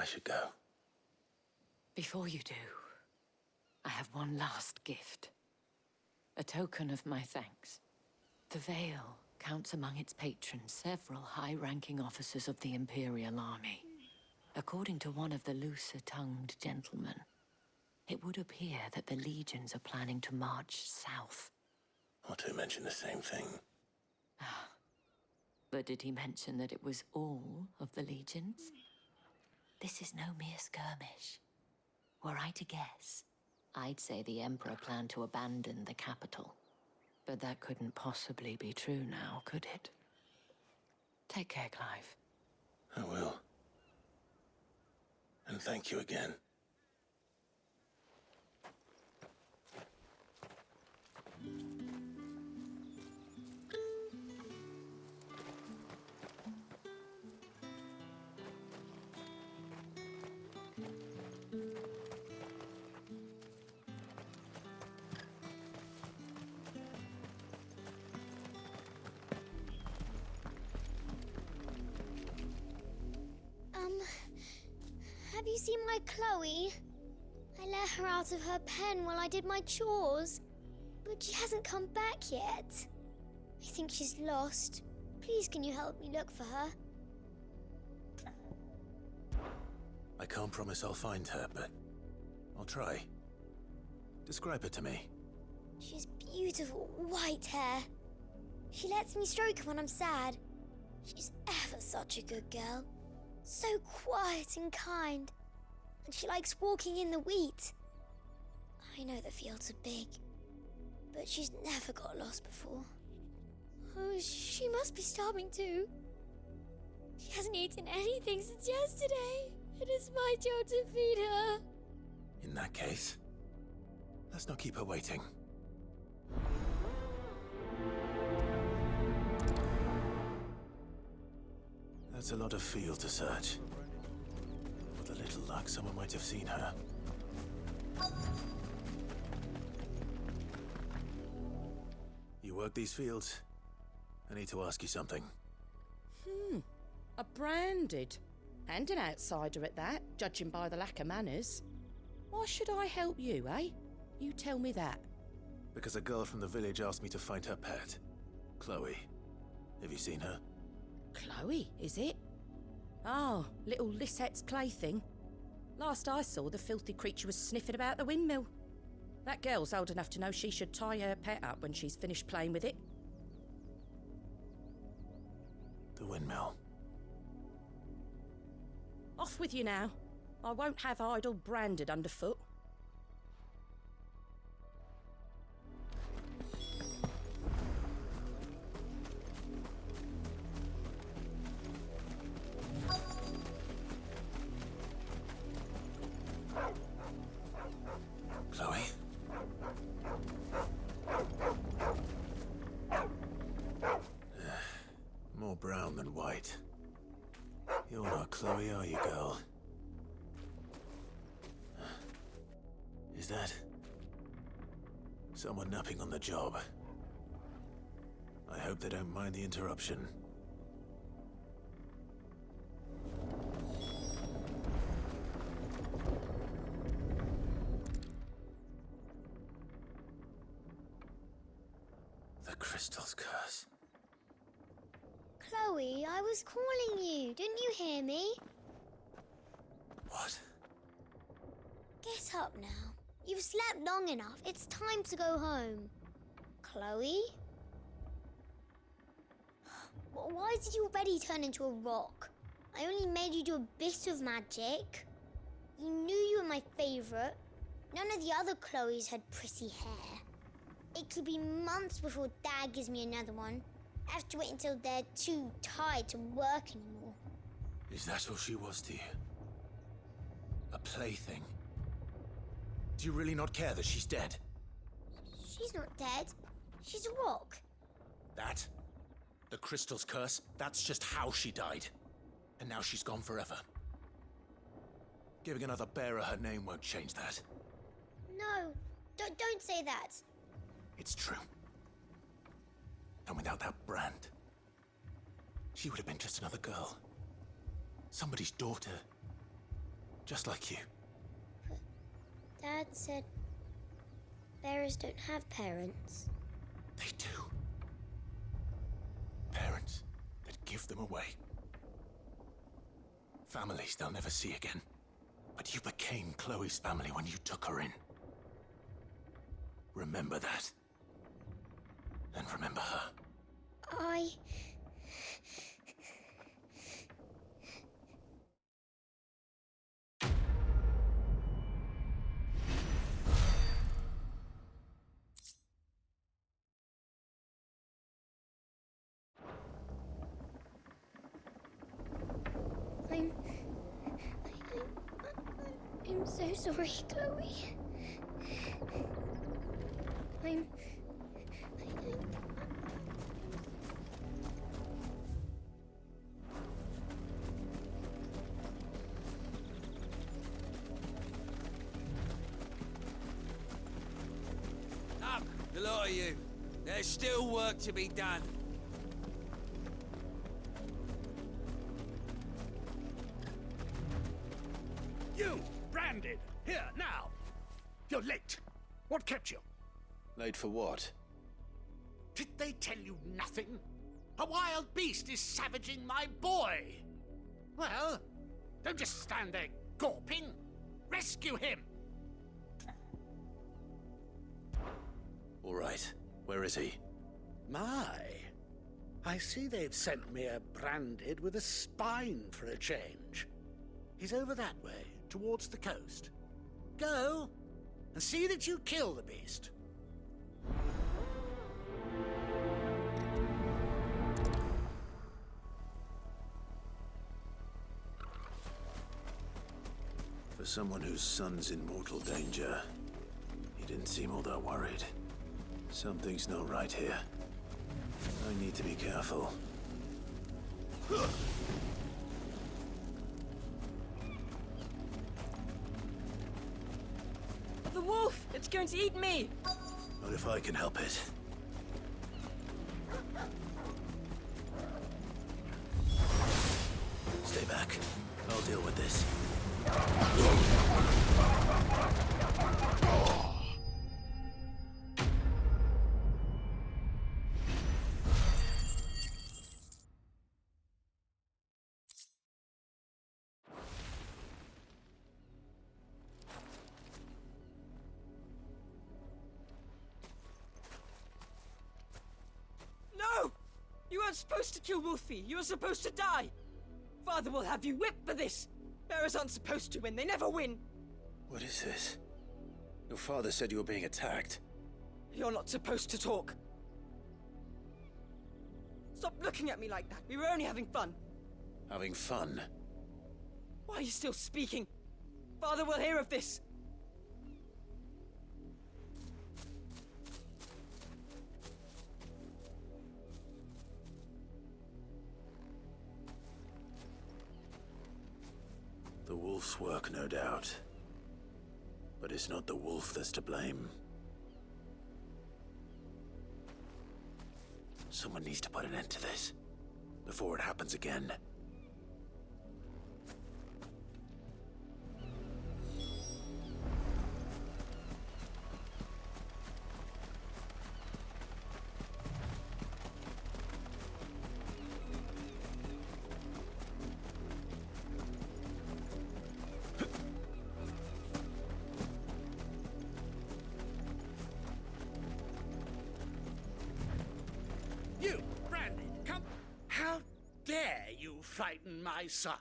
I should go. Before you do, I have one last gift. A token of my thanks. The Vale counts among its patrons several high-ranking officers of the Imperial Army. According to one of the looser-tongued gentlemen, it would appear that the legions are planning to march south. Or to mention the same thing. But did he mention that it was all of the legions? This is no mere skirmish. Were I to guess, I'd say the Emperor planned to abandon the capital. But that couldn't possibly be true now, could it? Take care, Clive. I will. And thank you again. Have you seen my Chloe? I let her out of her pen while I did my chores, but she hasn't come back yet. I think she's lost. Please, can you help me look for her? I can't promise I'll find her, but I'll try. Describe her to me. She has beautiful white hair. She lets me stroke her when I'm sad. She's ever such a good girl. So quiet and kind. And she likes walking in the wheat. I know the fields are big, but she's never got lost before. Oh, she must be starving too. She hasn't eaten anything since yesterday. It is my job to feed her. In that case, let's not keep her waiting. That's a lot of field to search. With a little luck, someone might have seen her. You work these fields? I need to ask you something. A branded. And an outsider at that, judging by the lack of manners. Why should I help you, eh? You tell me that. Because a girl from the village asked me to find her pet, Chloe. Have you seen her? Chloe, is it? Oh, little Lisette's plaything. Last I saw, the filthy creature was sniffing about the windmill. That girl's old enough to know she should tie her pet up when she's finished playing with it. The windmill. Off with you now. I won't have idle branded underfoot. Chloe? More brown than white. You're not Chloe, are you, girl? Is that someone napping on the job? I hope they don't mind the interruption. The crystal's curse. Chloe, I was calling you. Didn't you hear me? What? Get up now. You've slept long enough. It's time to go home. Chloe? Why did you already turn into a rock? I only made you do a bit of magic. You knew you were my favourite. None of the other Chloes had pretty hair. It could be months before Dad gives me another one. I have to wait until they're too tired to work anymore. Is that all she was to you? A plaything? Do you really not care that she's dead? She's not dead. She's a rock. That? The crystal's curse? That's just how she died. And now she's gone forever. Giving another bearer her name won't change that. No, don't say that. It's true. And without that brand, she would have been just another girl. Somebody's daughter. Just like you. Dad said bearers don't have parents. They do. Parents that give them away. Families they'll never see again. But you became Chloe's family when you took her in. Remember that. And remember her. I'm so sorry, Chloe. Up, the lot of you. There's still work to be done. You, branded, here, now. You're late. What kept you? Late for what? Did they tell you nothing? A wild beast is savaging my boy. Well, don't just stand there gawping. Rescue him. All right. Where is he? My. I see they've sent me a branded with a spine for a change. He's over that way, towards the coast. Go, and see that you kill the beast. For someone whose son's in mortal danger, he didn't seem all that worried. Something's not right here. I need to be careful. The wolf! It's going to eat me! Not if I can help it. Stay back. I'll deal with this. No! You weren't supposed to kill Wolfie. You were supposed to die. Father will have you whipped for this. Bearers aren't supposed to win. They never win. What is this? Your father said you were being attacked. You're not supposed to talk. Stop looking at me like that. We were only having fun. Having fun? Why are you still speaking? Father will hear of this. The wolf's work, no doubt. But it's not the wolf that's to blame. Someone needs to put an end to this, before it happens again. You, branded, come. How dare you frighten my son?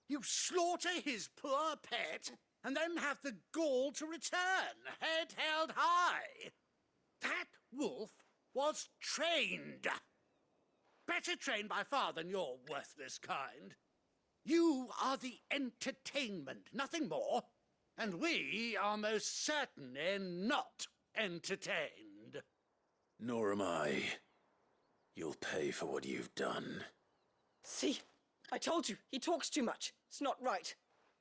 You slaughter his poor pet, and then have the gall to return, head held high. That wolf was trained. Better trained by far than your worthless kind. You are the entertainment, nothing more. And we are most certainly not entertained. Nor am I. You'll pay for what you've done. See? I told you. He talks too much. It's not right.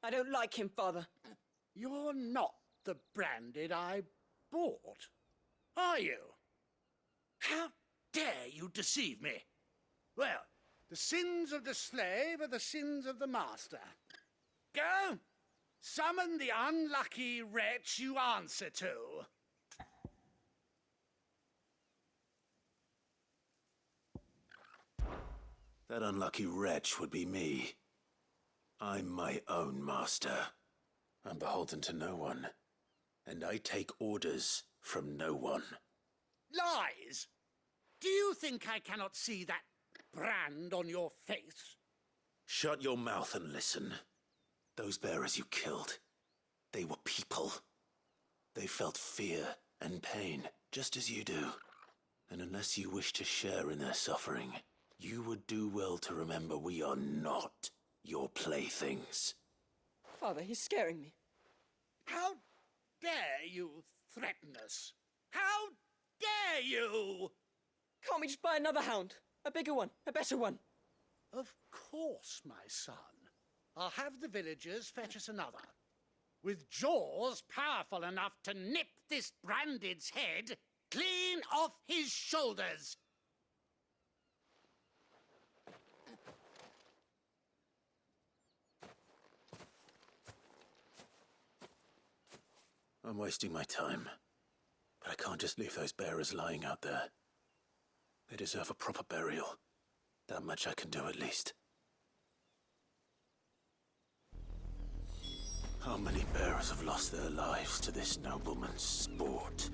I don't like him, Father. You're not the branded I bought, are you? How dare you deceive me? Well, the sins of the slave are the sins of the master. Go Summon the unlucky wretch you answer to. That unlucky wretch would be me. I'm my own master. I'm beholden to no one. And I take orders from no one. Lies! Do you think I cannot see that brand on your face? Shut your mouth and listen. Those bearers you killed, they were people. They felt fear and pain, just as you do. And unless you wish to share in their suffering, you would do well to remember we are not your playthings. Father, he's scaring me. How dare you threaten us? How dare you? Can't we just buy another hound? A bigger one, a better one. Of course, my son. I'll have the villagers fetch us another. With jaws powerful enough to nip this Branded's head clean off his shoulders. I'm wasting my time. But I can't just leave those bearers lying out there. They deserve a proper burial. That much I can do at least. How many bearers have lost their lives to this nobleman's sport?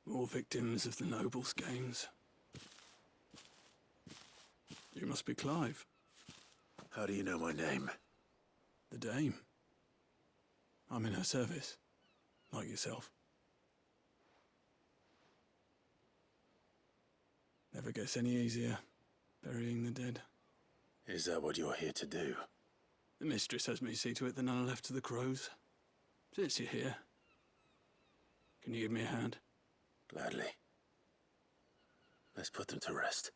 More victims of the nobles' games. You must be Clive. How do you know my name? The Dame. I'm in her service, like yourself. Never gets any easier, burying the dead. Is that what you're here to do? The mistress has me see to it that none are left to the crows. Since you're here, can you give me a hand? Gladly. Let's put them to rest.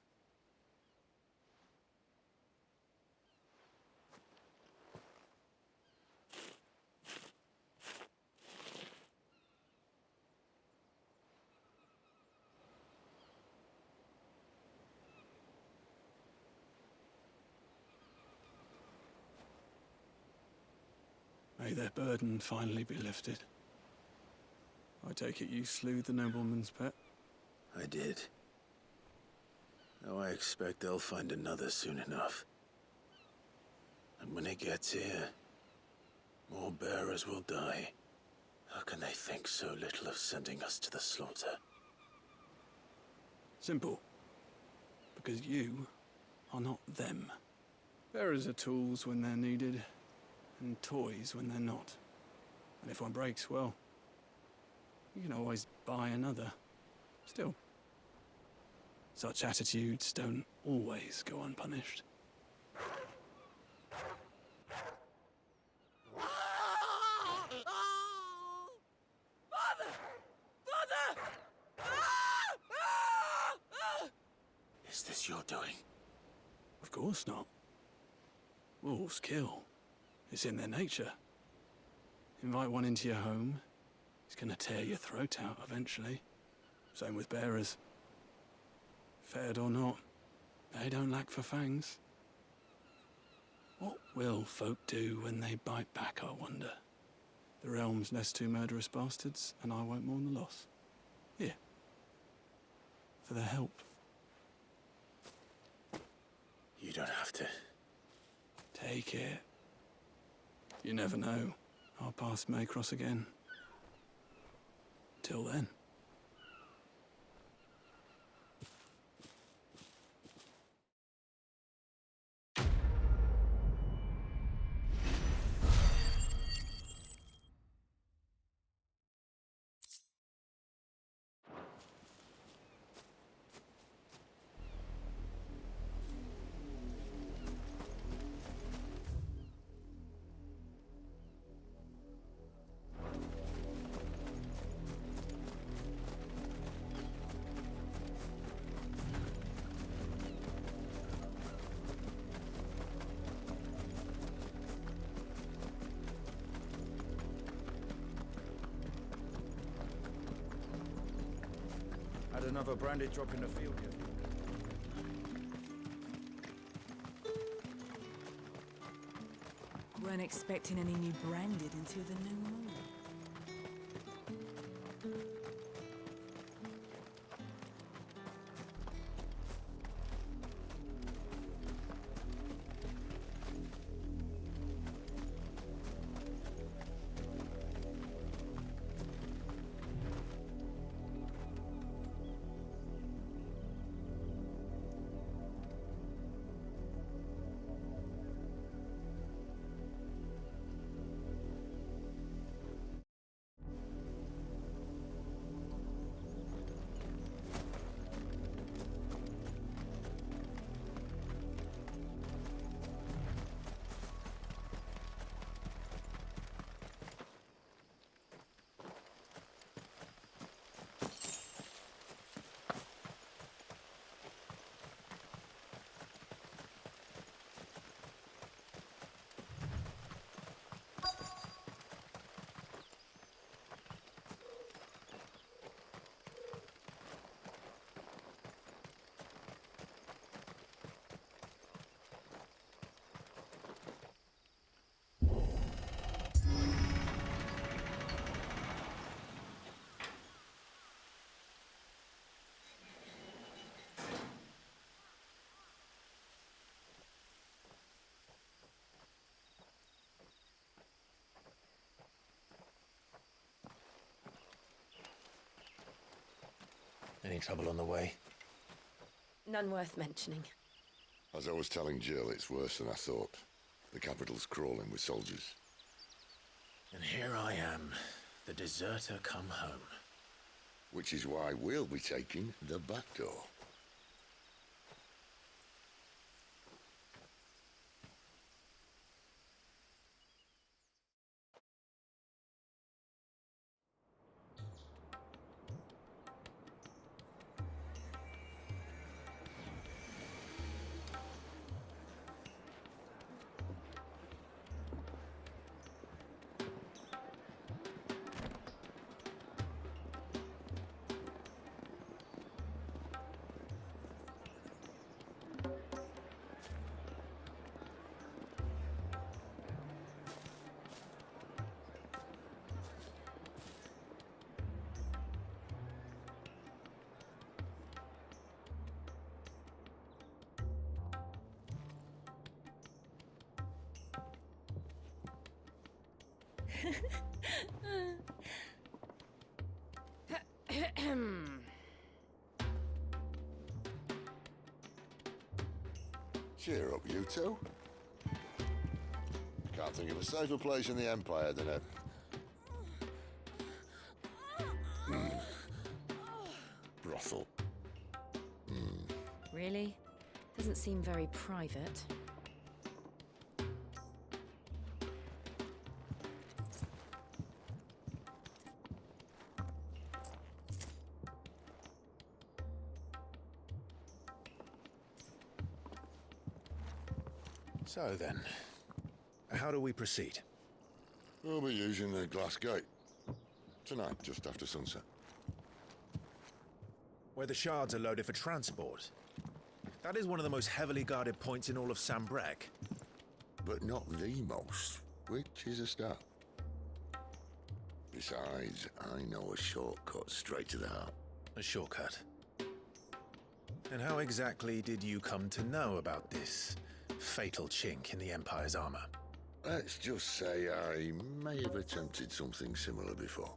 May their burden finally be lifted. I take it you slew the nobleman's pet? I did. Now I expect they'll find another soon enough. And when it gets here, more bearers will die. How can they think so little of sending us to the slaughter? Simple. Because you are not them. Bearers are tools when they're needed, and toys when they're not. And if one breaks, well, you can always buy another. Still, such attitudes don't always go unpunished. Father! Father! Is this your doing? Of course not. Wolves kill. It's in their nature. Invite one into your home, he's gonna tear your throat out eventually. Same with bearers. Fed or not, they don't lack for fangs. What will folk do when they bite back, I wonder? The realm's nest two murderous bastards, and I won't mourn the loss. Here. For their help. You don't have to. Take it. You never know. Our paths may cross again. Till then. another branded drop in the field yet? Weren't expecting any new branded until the new moon. Any trouble on the way? None worth mentioning. As I was telling Jill, it's worse than I thought. The capital's crawling with soldiers. And here I am, the deserter come home. Which is why we'll be taking the back door. Cheer up, you two. Can't think of a safer place in the Empire than a... brothel. Really? Doesn't seem very private. So then, how do we proceed? We'll be using the glass gate. Tonight, just after sunset. Where the shards are loaded for transport. That is one of the most heavily guarded points in all of Sambrek. But not the most, which is a start. Besides, I know a shortcut straight to the heart. A shortcut. And how exactly did you come to know about this fatal chink in the Empire's armor? Let's just say I may have attempted something similar before.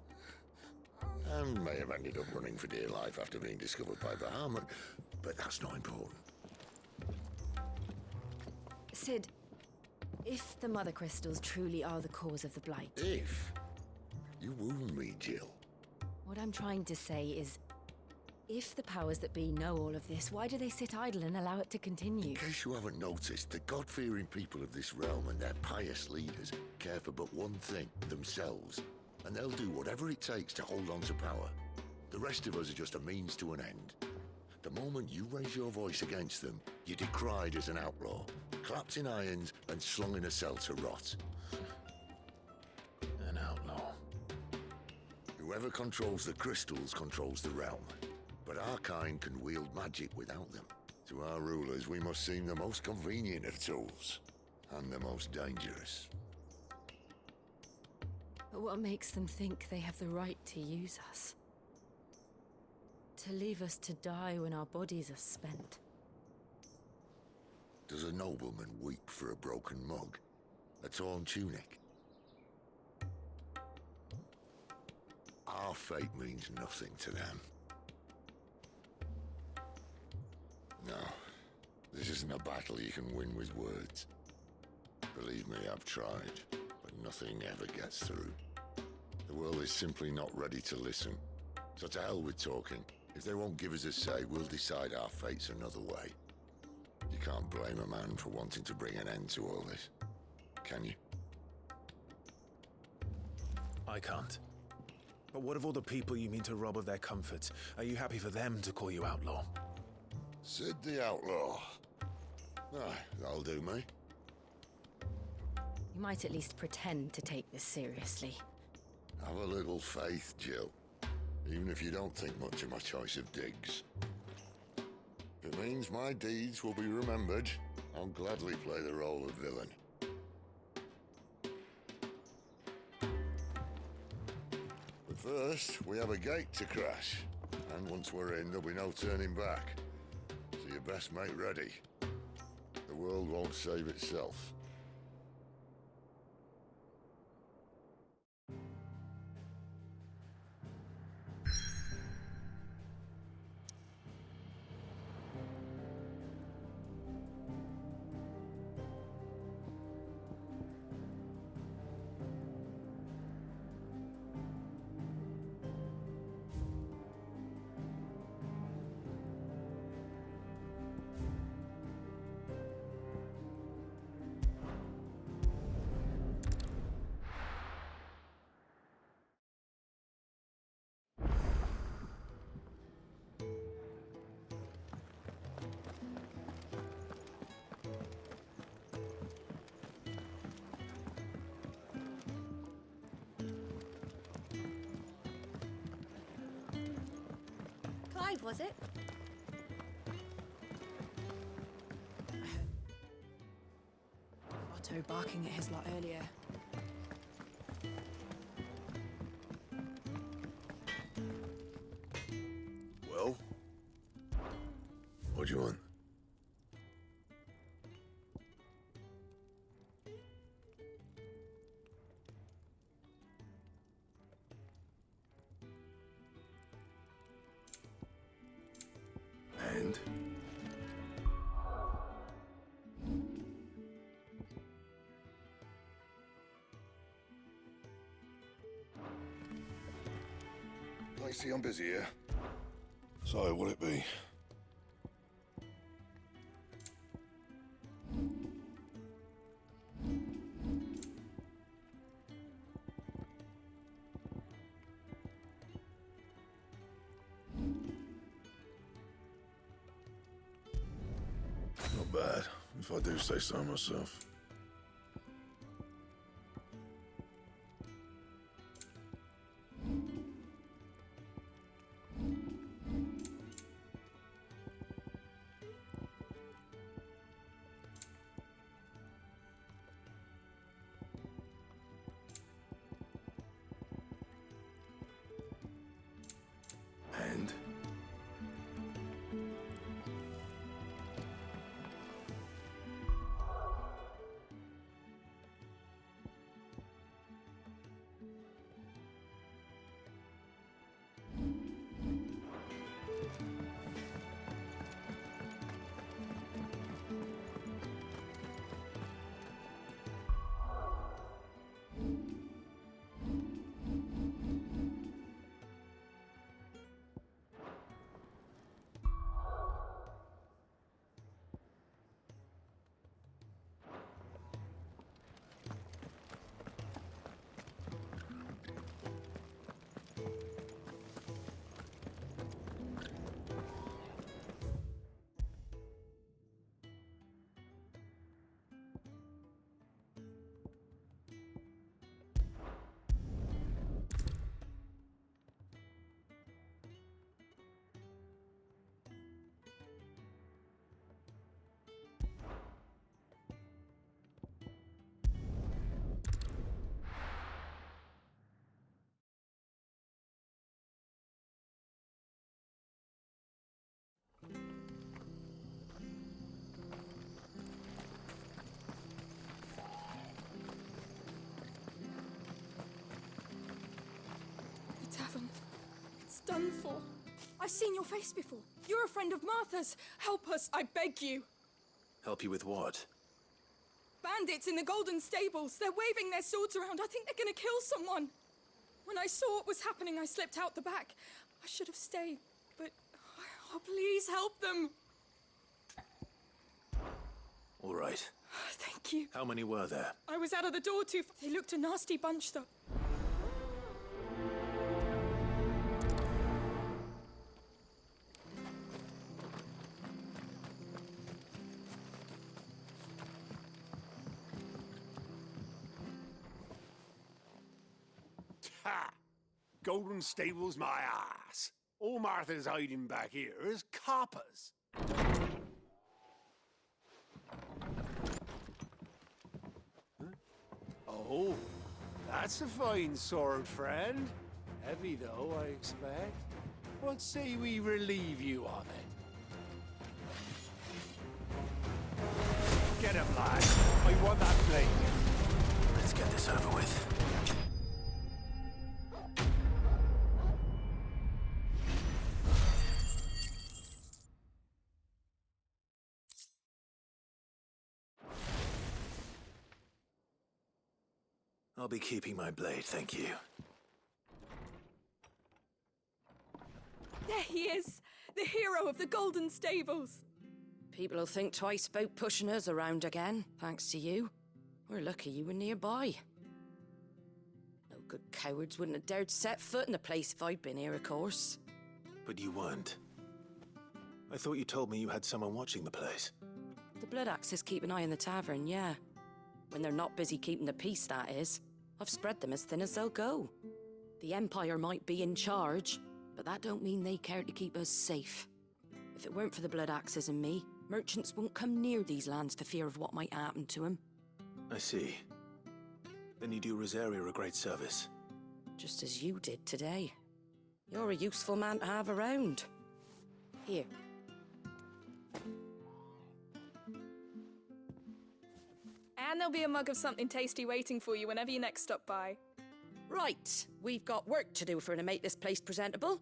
And may have ended up running for dear life after being discovered by Bahamut, but that's not important. Sid, if the Mother Crystals truly are the cause of the Blight... If? You wound me, Jill. What I'm trying to say is, if the powers that be know all of this, why do they sit idle and allow it to continue? In case you haven't noticed, the God-fearing people of this realm and their pious leaders care for but one thing, themselves. And they'll do whatever it takes to hold on to power. The rest of us are just a means to an end. The moment you raise your voice against them, you're decried as an outlaw, clapped in irons and slung in a cell to rot. An outlaw. Whoever controls the crystals controls the realm. but our kind can wield magic without them. To our rulers, we must seem the most convenient of tools, and the most dangerous. But what makes them think they have the right to use us? To leave us to die when our bodies are spent? Does a nobleman weep for a broken mug? A torn tunic? Our fate means nothing to them. No, this isn't a battle you can win with words. Believe me, I've tried, but nothing ever gets through. The world is simply not ready to listen. So to hell with talking. If they won't give us a say, we'll decide our fates another way. You can't blame a man for wanting to bring an end to all this, can you? I can't. But what of all the people you mean to rob of their comforts? Are you happy for them to call you outlaw? Sid the Outlaw. Aye, that'll do me. You might at least pretend to take this seriously. Have a little faith, Jill. Even if you don't think much of my choice of digs. If it means my deeds will be remembered, I'll gladly play the role of villain. But first, we have a gate to crash. And once we're in, there'll be no turning back. So you best make ready. The world won't save itself. Clive, was it? Otto barking at his lot earlier. Well? What do you want? And? I see I'm busy here. So, will it be? Not bad, if I do say so myself. And? done for. I've seen your face before. You're a friend of Martha's. Help us, I beg you. Help you with what? Bandits in the Golden Stables. They're waving their swords around. I think they're gonna kill someone. When I saw what was happening, I slipped out the back. I should have stayed, but... Oh, please help them. All right. Thank you. How many were there? I was out of the door too... They looked a nasty bunch, though. Ha! Golden Stables my ass. All Martha's hiding back here is coppers. Huh? Oh, that's a fine sword, friend. Heavy, though, I expect. What say we relieve you of it? Get him, lad. I want that blade. Let's get this over with. I'll be keeping my blade, thank you. There he is, the hero of the Golden Stables. People will think twice about pushing us around again, thanks to you. We're lucky you were nearby. No good cowards wouldn't have dared set foot in the place if I'd been here, of course. But you weren't. I thought you told me you had someone watching the place. The Blood Axes keep an eye on the tavern, yeah. When they're not busy keeping the peace, that is. I've spread them as thin as they'll go. The Empire might be in charge, but that don't mean they care to keep us safe. If it weren't for the Blood Axes and me, merchants won't come near these lands for fear of what might happen to them. I see. Then you do Rosaria a great service. Just as you did today. You're a useful man to have around. Here. And there'll be a mug of something tasty waiting for you whenever you next stop by. Right, we've got work to do for to make this place presentable.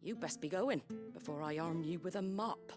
You best be going, before I arm you with a mop.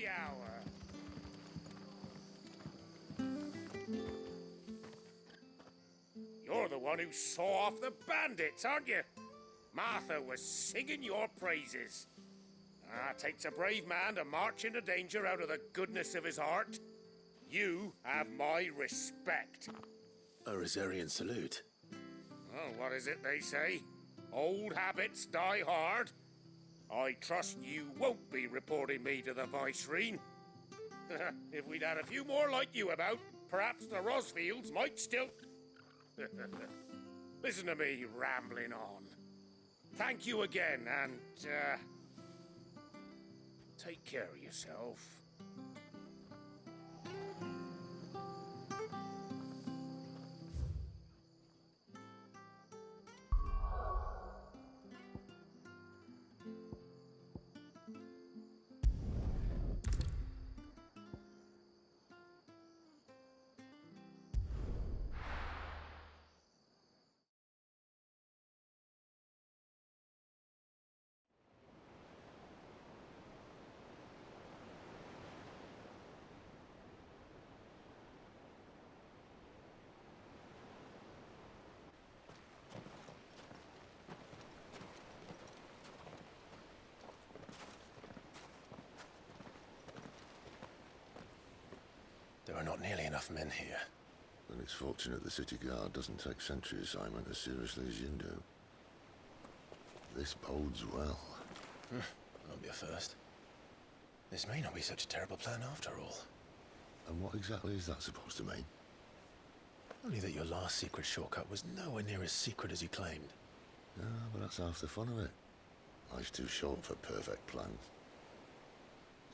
the hour. You're the one who saw off the bandits, aren't you? Martha was singing your praises. Takes a brave man to march into danger out of the goodness of his heart. You have my respect. A Rosarian salute. Oh, what is it they say? Old habits die hard. I trust you won't be reporting me to the Vicereine. If we'd had a few more like you about, perhaps the Rosfields might still... Listen to me rambling on. Thank you again, and, take care of yourself. There are not nearly enough men here. Then it's fortunate the city guard doesn't take sentry assignment as seriously as you do. This bodes well. Won't be a first. This may not be such a terrible plan after all. And what exactly is that supposed to mean? Only that your last secret shortcut was nowhere near as secret as you claimed. Yeah, but that's half the fun of it. Life's too short for perfect plans.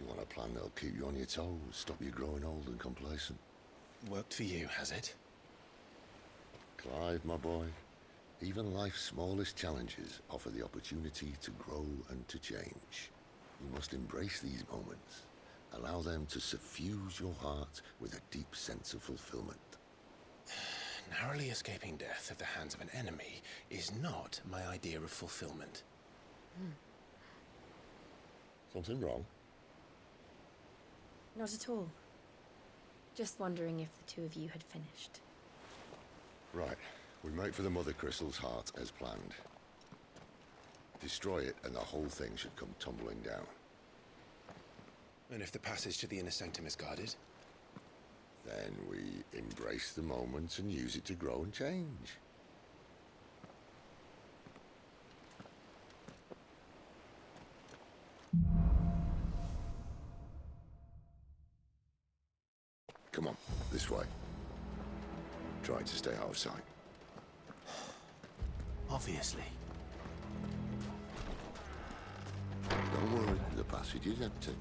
You want a plan that'll keep you on your toes, stop you growing old and complacent. Worked for you, has it? Clive, my boy, even life's smallest challenges offer the opportunity to grow and to change. You must embrace these moments. Allow them to suffuse your heart with a deep sense of fulfillment. Narrowly escaping death at the hands of an enemy is not my idea of fulfillment. Something wrong? Not at all. Just wondering if the two of you had finished. Right. We make for the Mother Crystal's heart as planned. Destroy it and the whole thing should come tumbling down. And if the passage to the inner sanctum is guarded? Then we embrace the moment and use it to grow and change. Come on, this way. Try to stay out of sight. Obviously. Don't worry, the passage is empty.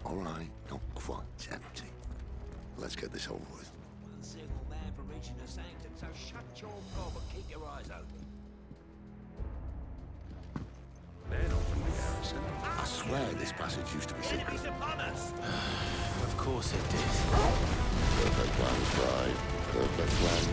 All right, not quite empty. Let's get this over with. One single man for reaching the sanctum, so shut your gob and keep your eyes open. Men open the garrison. I swear this passage used to be secret. Enemies upon us! Of course it did. Perfect plans, Clive. Perfect plans.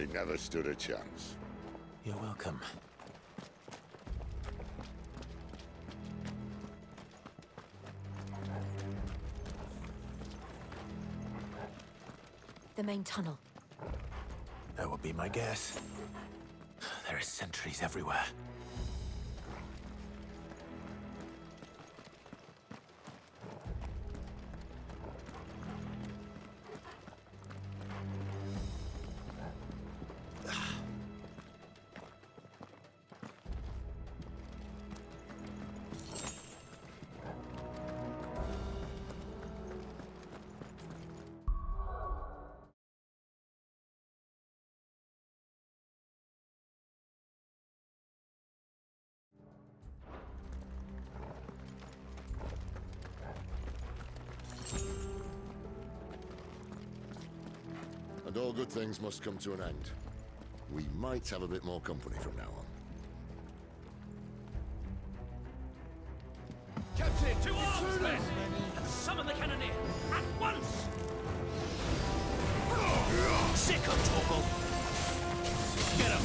He never stood a chance. You're welcome. The main tunnel. That would be my guess. There are sentries everywhere. And all good things must come to an end. We might have a bit more company from now on. Captain, to arms, men! And summon the cannoneer! At once! Sick of Torgal! Get him!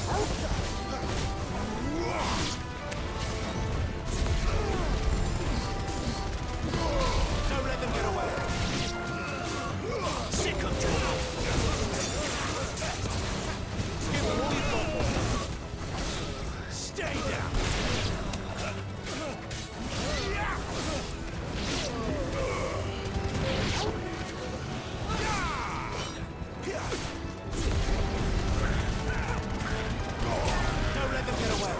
Don't let them get away! Sick of Torgal! Give them all you've got! Stay down! Don't let them get away!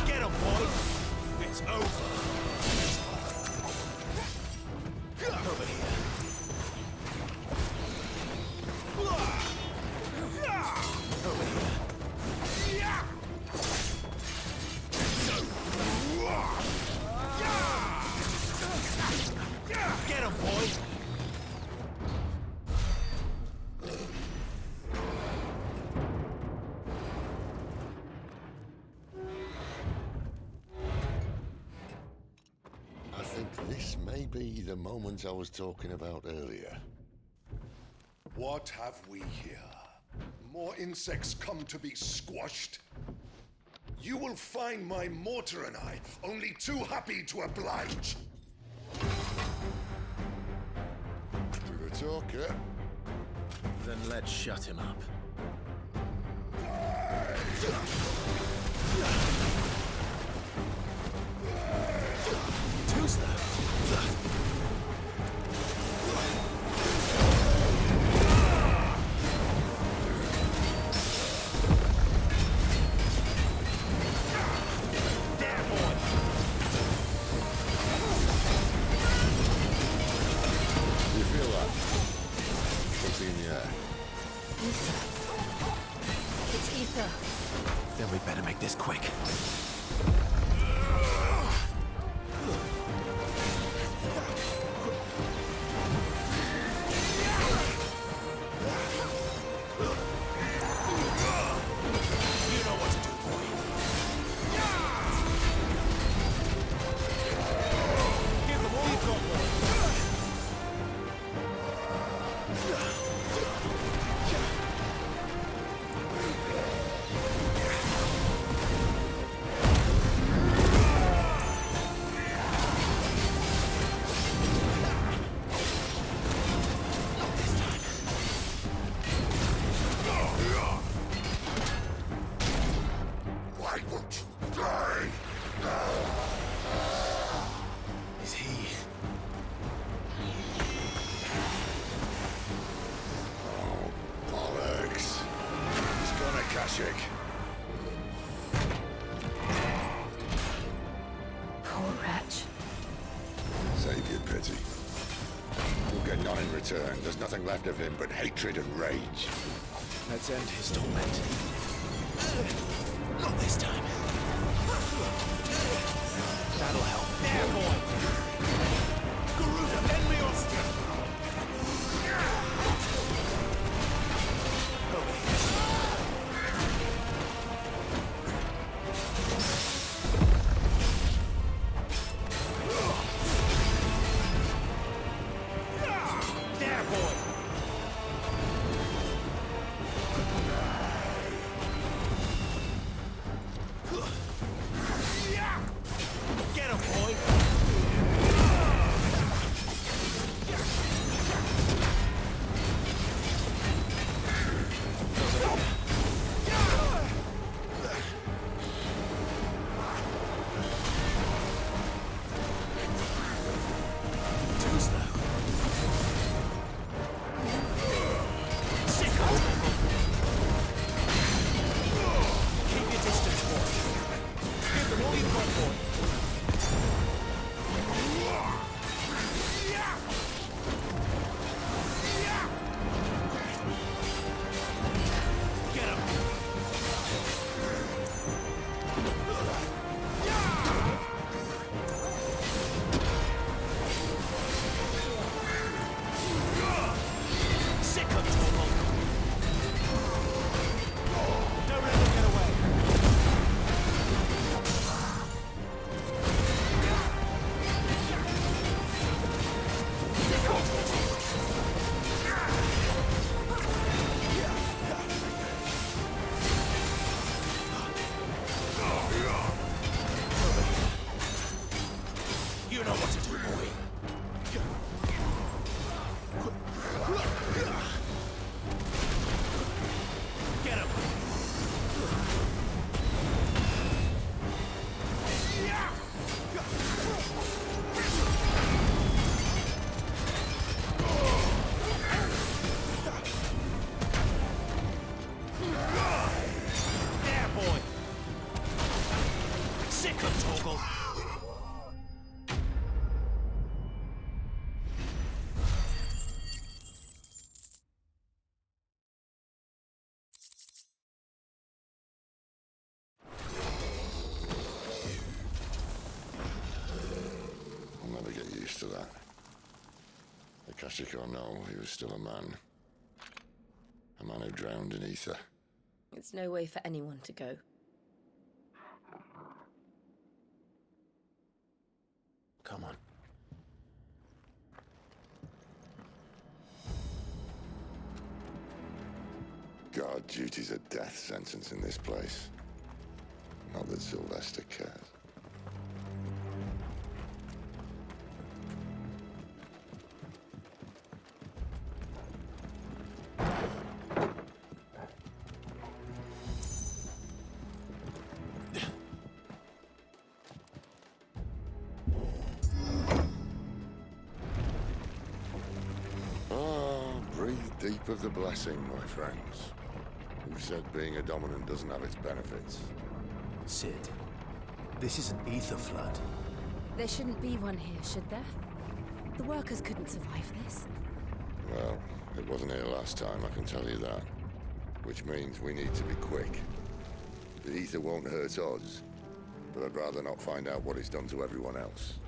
Get him, boy! It's over! Over here. Over here. Get him, boy! I think this may be the moment I was talking about earlier. What have we here? More insects come to be squashed? You will find my mortar and I only too happy to oblige. To the talker. Then let's shut him up. Who's that? You feel that? What's in your air? Ether. It's ether. Then we better make this quick. You know what to do, boy. Give them all you've got, boy. Why won't you die? Is he? Oh, bollocks. He's gonna Kashyyyk. Poor wretch. Save your pity. You'll get none in return. There's nothing left of him but hatred and rage. Let's end his torment. Not this time. That'll help. There, boy! Garuda, lend me your strength! Over here. There, boy! sick of Torgal. I'll never get used to that. Akashic or no, he was still a man. A man who drowned in ether. It's no way for anyone to go. Come on. Guard duty's a death sentence in this place. Not that Sylvester cares. Breathe deep of the blessing, my friends. Who said being a dominant doesn't have its benefits? Sid, this is an ether flood. There shouldn't be one here, should there? The workers couldn't survive this. Well, it wasn't here last time, I can tell you that. Which means we need to be quick. The ether won't hurt us, but I'd rather not find out what it's done to everyone else.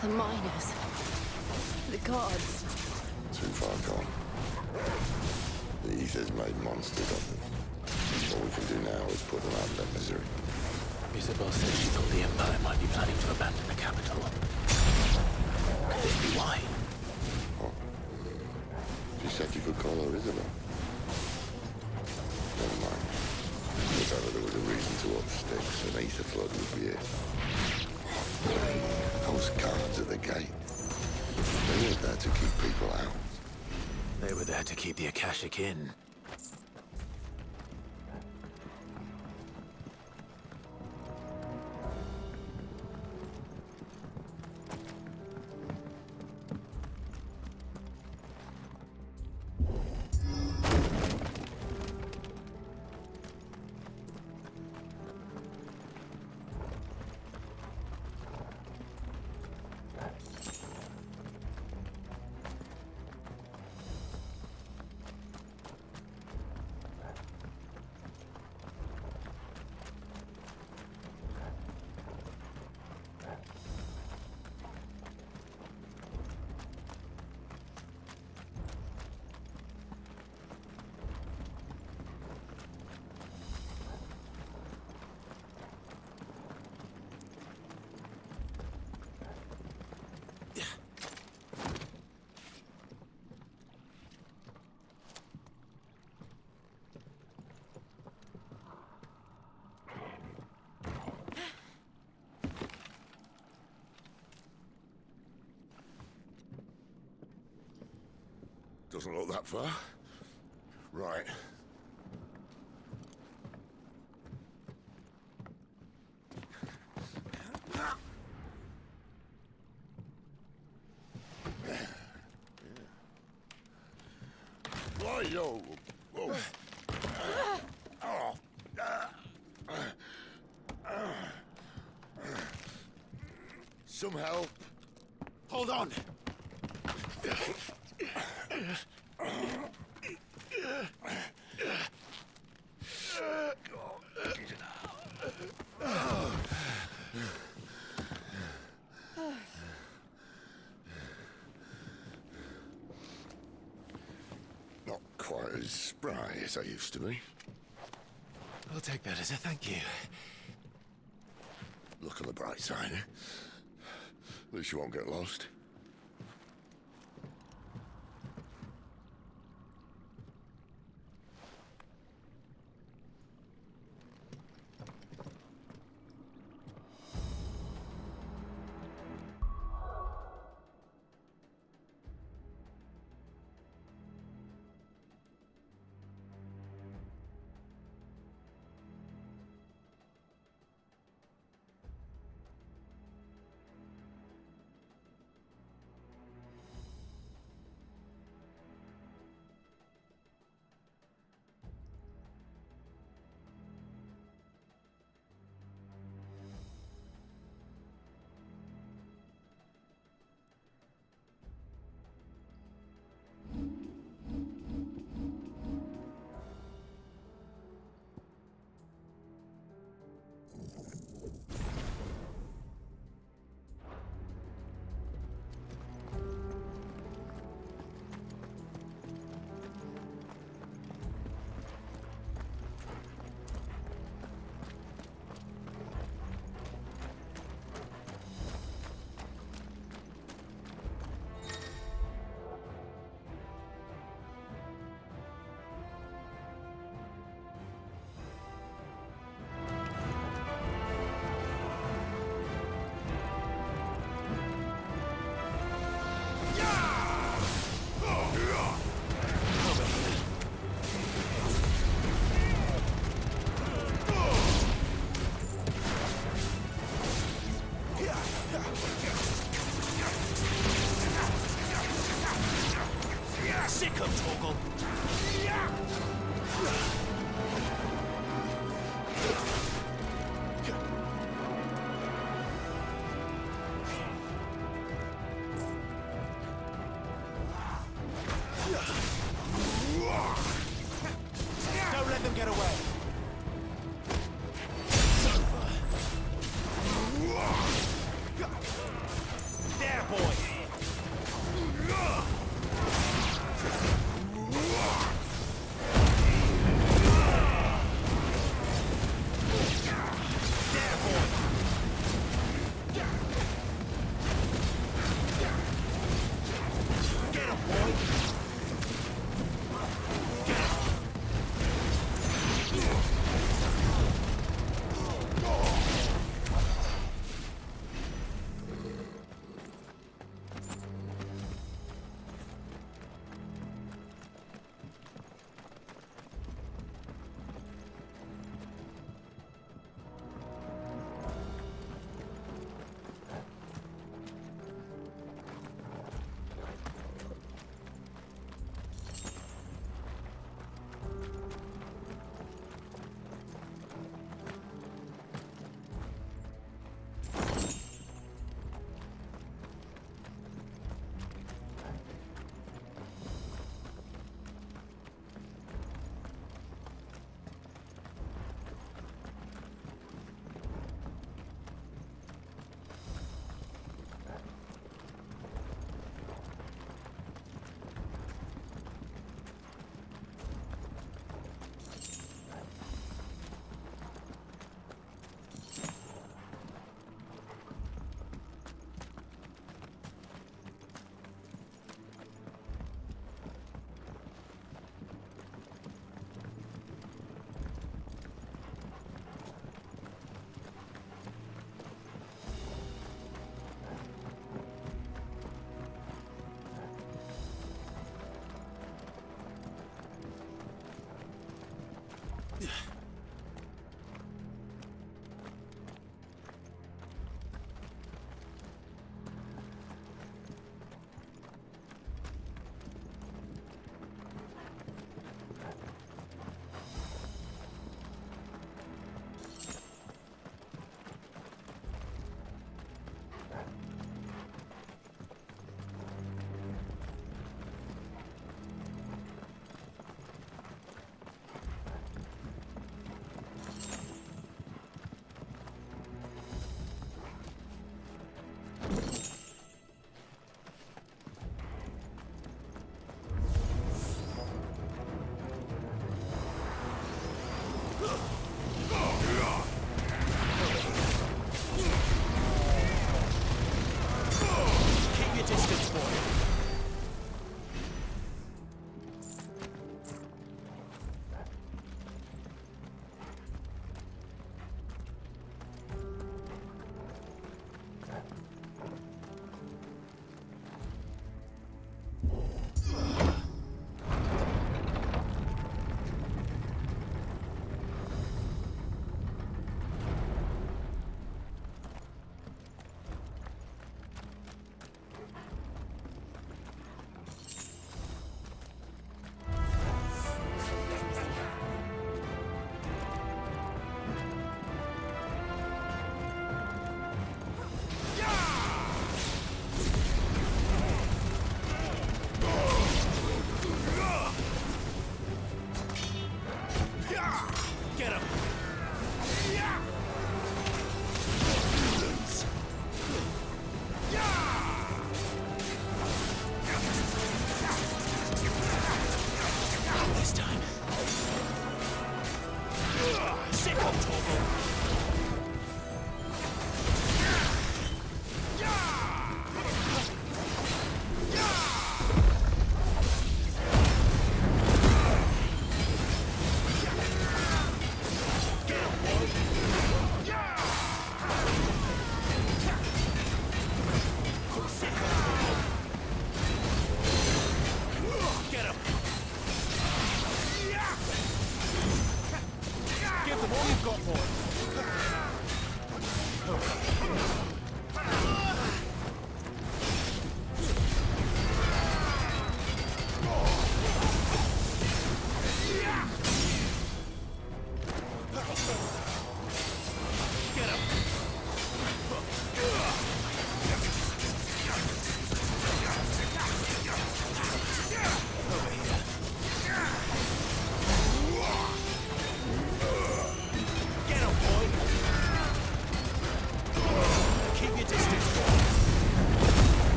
The miners. The gods. Too far gone. The ether's made monsters of them. All we can do now is put them out of their misery. Isabel said she thought the Empire might be planning to abandon the capital. Could this be why? What? She said you could call her Isabel. Never mind. If ever there was a reason to up sticks, an ether flood would be it. Those guards at the gate. They weren't there to keep people out. They were there to keep the Akashic in. Doesn't look that far. Right. Why, yo? Whoa. Some help. Hold on! quite as spry as I used to be. I'll take that as a thank you. Look on the bright side, eh? At least you won't get lost. Sick of Torgal. Don't let them get away. There, boy. Get him! This time. Sick of trouble. Get him! Give them all you've got, boys!